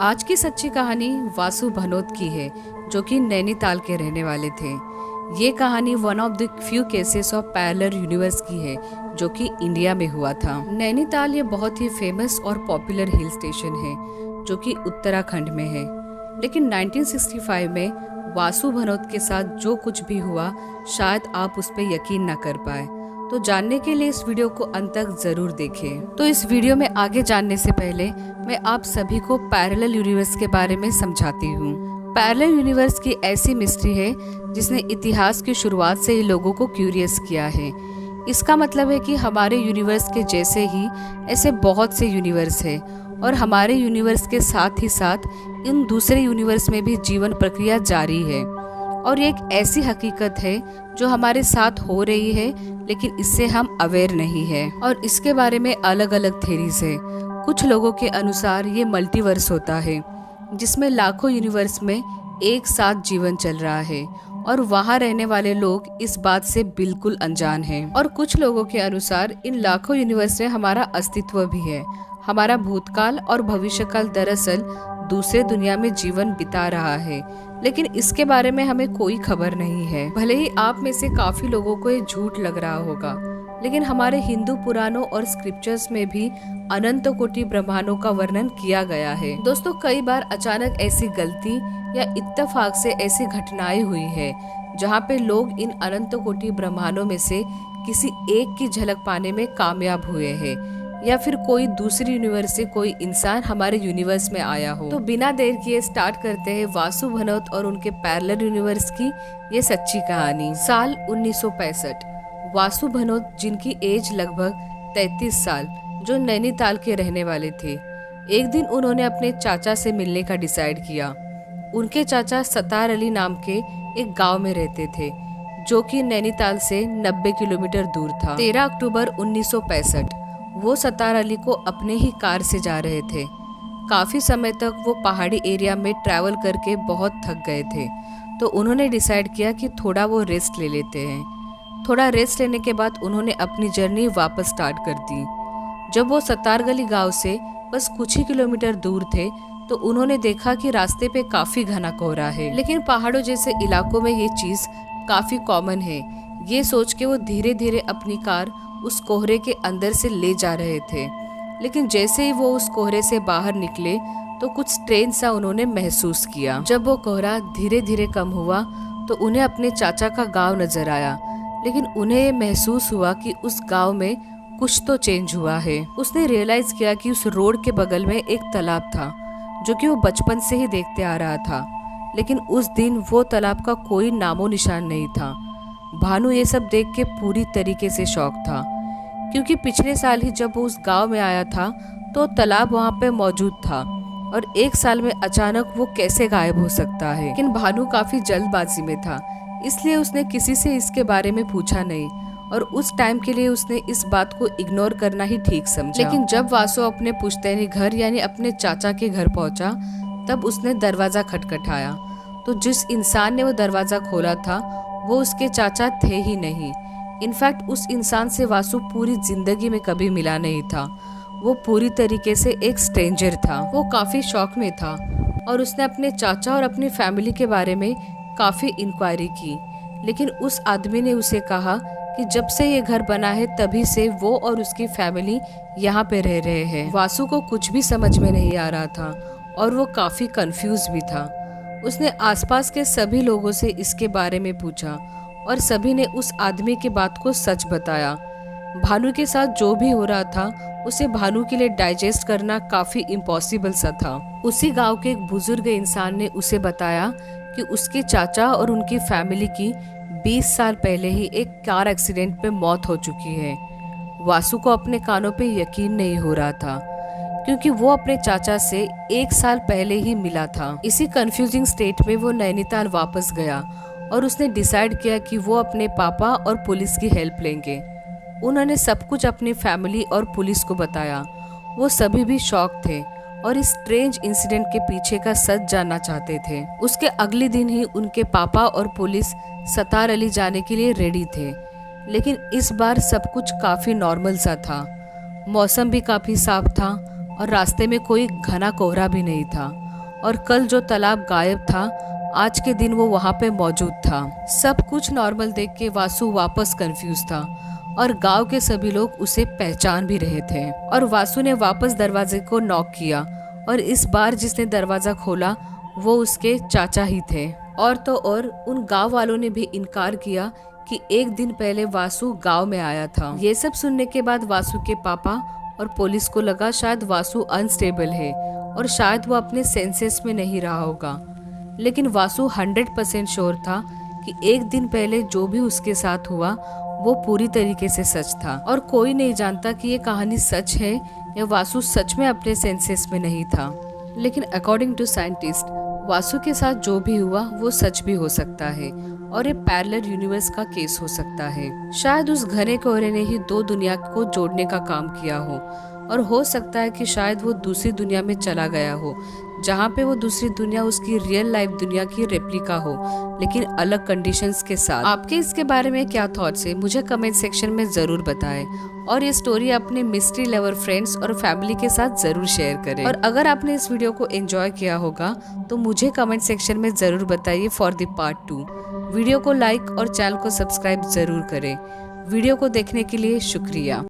आज की सच्ची कहानी वासु भनोत की है, जो कि नैनीताल के रहने वाले थे। ये कहानी one of the few cases of parallel universe की है, जो कि इंडिया में हुआ था। नैनीताल ये बहुत ही फेमस और पॉपुलर हिल स्टेशन है, जो कि उत्तराखंड में है। लेकिन 1965 में वासु भनोत के साथ जो कुछ भी हुआ, शायद आप उस पर यकीन न कर पाए। तो जानने के लिए इस वीडियो को अंत तक जरूर देखें। तो इस वीडियो में आगे जानने से पहले मैं आप सभी को पैरेलल यूनिवर्स के बारे में समझाती हूँ। पैरेलल यूनिवर्स की ऐसी मिस्ट्री है जिसने इतिहास की शुरुआत से ही लोगों को क्यूरियस किया है। इसका मतलब है कि हमारे यूनिवर्स के जैसे ही ऐसे बहुत से यूनिवर्स है, और हमारे यूनिवर्स के साथ ही साथ इन दूसरे यूनिवर्स में भी जीवन प्रक्रिया जारी है। और ये एक ऐसी हकीकत है जो हमारे साथ हो रही है, लेकिन इससे हम अवेयर नहीं है। और इसके बारे में अलग अलग थ्योरीज है। कुछ लोगों के अनुसार ये मल्टीवर्स होता है, जिसमें लाखों यूनिवर्स में एक साथ जीवन चल रहा है, और वहाँ रहने वाले लोग इस बात से बिल्कुल अनजान हैं। और कुछ लोगों के अनुसार इन लाखों यूनिवर्स में हमारा अस्तित्व भी है। हमारा भूतकाल और भविष्यकाल दरअसल दूसरे दुनिया में जीवन बिता रहा है, लेकिन इसके बारे में हमें कोई खबर नहीं है। भले ही आप में से काफी लोगों को ये झूठ लग रहा होगा, लेकिन हमारे हिंदू पुराणों और स्क्रिप्चर्स में भी अनंत कोटि ब्रह्मांडों का वर्णन किया गया है। दोस्तों, कई बार अचानक ऐसी गलती या इत्तेफाक से ऐसी घटनाएं हुई है जहाँ पे लोग इन अनंत कोटि ब्रह्मांडों में से किसी एक की झलक पाने में कामयाब हुए हैं, या फिर कोई दूसरी यूनिवर्स से कोई इंसान हमारे यूनिवर्स में आया हो। तो बिना देर किए स्टार्ट करते हैं वासु भनोत और उनके पैरेलल यूनिवर्स की ये सच्ची कहानी। साल 1965। वासु भनोत, जिनकी एज लगभग 33 साल, जो नैनीताल के रहने वाले थे, एक दिन उन्होंने अपने चाचा से मिलने का डिसाइड किया। उनके चाचा सतार अली नाम के एक गाँव में रहते थे, जो कि नैनीताल से 90 किलोमीटर दूर था। 13 अक्टूबर 1965 वो सतार अली को अपने ही कार से जा रहे थे। काफ़ी समय तक वो पहाड़ी एरिया में ट्रैवल करके बहुत थक गए थे, तो उन्होंने डिसाइड किया कि थोड़ा वो रेस्ट ले लेते हैं। थोड़ा रेस्ट लेने के बाद उन्होंने अपनी जर्नी वापस स्टार्ट कर दी। जब वो सतारगली गांव से बस कुछ ही किलोमीटर दूर थे, तो उन्होंने देखा कि रास्ते पे काफ़ी घना कोहरा है, लेकिन पहाड़ों जैसे इलाकों में ये चीज़ काफ़ी कॉमन है। ये सोच के वो धीरे धीरे अपनी कार उस कोहरे के अंदर से ले जा रहे थे। लेकिन जैसे ही वो उस कोहरे से बाहर निकले, तो कुछ स्ट्रेंज सा उन्होंने महसूस किया। जब वो कोहरा धीरे धीरे कम हुआ, तो उन्हें अपने चाचा का गांव नजर आया, लेकिन उन्हें ये महसूस हुआ कि उस गांव में कुछ तो चेंज हुआ है। उसने रियलाइज किया कि उस रोड के बगल में एक तालाब था, जो कि वो बचपन से ही देखते आ रहा था, लेकिन उस दिन वो तालाब का कोई नामो निशान नहीं था। भानु ये सब देख के पूरी तरीके से शॉक था, क्योंकि पिछले साल ही जब वो उस गांव में आया था, तो तालाब वहां पे मौजूद था, और एक साल में अचानक वो कैसे गायब हो सकता है। लेकिन भानु काफी जल्दबाजी में था, इसलिए उसने किसी से इसके बारे में पूछा नहीं, और उस टाइम के लिए उसने इस बात को इग्नोर करना ही ठीक समझा। लेकिन जब वासु अपने पुश्तैनी घर यानी अपने चाचा के घर पहुंचा, तब उसने दरवाजा खटखटाया। तो जिस इंसान ने वो दरवाजा खोला था, वो उसके चाचा थे ही नहीं। इनफैक्ट उस इंसान से वासु पूरी जिंदगी में कभी मिला नहीं था। वो पूरी तरीके से एक स्ट्रेंजर था। वो काफी शॉक में था, और उसने अपने चाचा और अपनी फैमिली के बारे में काफी इंक्वायरी की। लेकिन उस आदमी ने उसे कहा कि जब से ये घर बना है, तभी से वो और उसकी फैमिली यहाँ पे रह रहे हैं। वासु को कुछ भी समझ में नहीं आ रहा था, और वो काफी कंफ्यूज भी था। उसने आसपास के सभी लोगों से इसके बारे में पूछा, और सभी ने उस आदमी की बात को सच बताया। भानु के साथ जो भी हो रहा था, उसे भानु के लिए डाइजेस्ट करना काफी इम्पॉसिबल सा था। उसी गांव के एक बुजुर्ग इंसान ने उसे बताया कि उसके चाचा और उनकी फैमिली की 20 साल पहले ही एक कार एक्सीडेंट में मौत हो चुकी है। वासु को अपने कानों पे यकीन नहीं हो रहा था, क्योंकि वो अपने चाचा से 1 साल पहले ही मिला था। इसी कंफ्यूजिंग स्टेट में वो नैनीताल वापस गया, और उसने डिसाइड किया कि वो अपने पापा और पुलिस की हेल्प लेंगे। उन्होंने सब कुछ अपनी फैमिली और पुलिस को बताया। वो सभी भी शॉक थे, और इस स्ट्रेंज इंसिडेंट के पीछे का सच जानना चाहते थे। उसके अगले दिन ही उनके पापा और पुलिस सतार अली जाने के लिए रेडी थे, लेकिन इस बार सब कुछ काफी नॉर्मल सा था। मौसम भी काफी साफ था, और रास्ते में कोई घना कोहरा भी नहीं था। और कल जो तालाब गायब था, आज के दिन वो वहाँ पे मौजूद था। सब कुछ नॉर्मल देख के वासु वापस कंफ्यूज था और गांव के सभी लोग उसे पहचान भी रहे थे। और वासु ने वापस दरवाजे को नॉक किया और इस बार जिसने दरवाजा खोला वो उसके चाचा ही थे। और तो और उन गांव वालों ने भी इनकार किया कि एक दिन पहले वासु गांव में आया था। ये सब सुनने के बाद वासु के पापा और पुलिस को लगा शायद वासु अनस्टेबल है और शायद वो अपने सेंसेस में नहीं रहा होगा। लेकिन वासु 100% श्योर था कि एक दिन पहले जो भी उसके साथ हुआ वो पूरी तरीके से सच था और कोई नहीं जानता कि ये कहानी सच है या वासु सच में अपने सेंसेस में नहीं था। लेकिन अकॉर्डिंग टू साइंटिस्ट वासु के साथ जो भी हुआ वो सच भी हो सकता है और ये पैरेलल यूनिवर्स का केस हो सकता है। शायद उस घने कोहरे ने ही दो दुनिया को जोड़ने का काम किया हो और हो सकता है कि शायद वो दूसरी दुनिया में चला गया हो, जहाँ पे वो दूसरी दुनिया उसकी रियल लाइफ दुनिया की रेप्लिका हो, लेकिन अलग कंडीशंस के साथ। आपके इसके बारे में क्या थॉट्स है मुझे कमेंट सेक्शन में ज़रूर बताएं और ये स्टोरी अपने मिस्ट्री लवर फ्रेंड्स और फैमिली के साथ ज़रूर शेयर करें। और अगर आपने इस वीडियो को एंजॉय किया होगा तो मुझे कमेंट सेक्शन में ज़रूर बताइए फॉर द पार्ट 2। वीडियो को लाइक और चैनल को सब्सक्राइब ज़रूर करें। वीडियो को देखने के लिए शुक्रिया।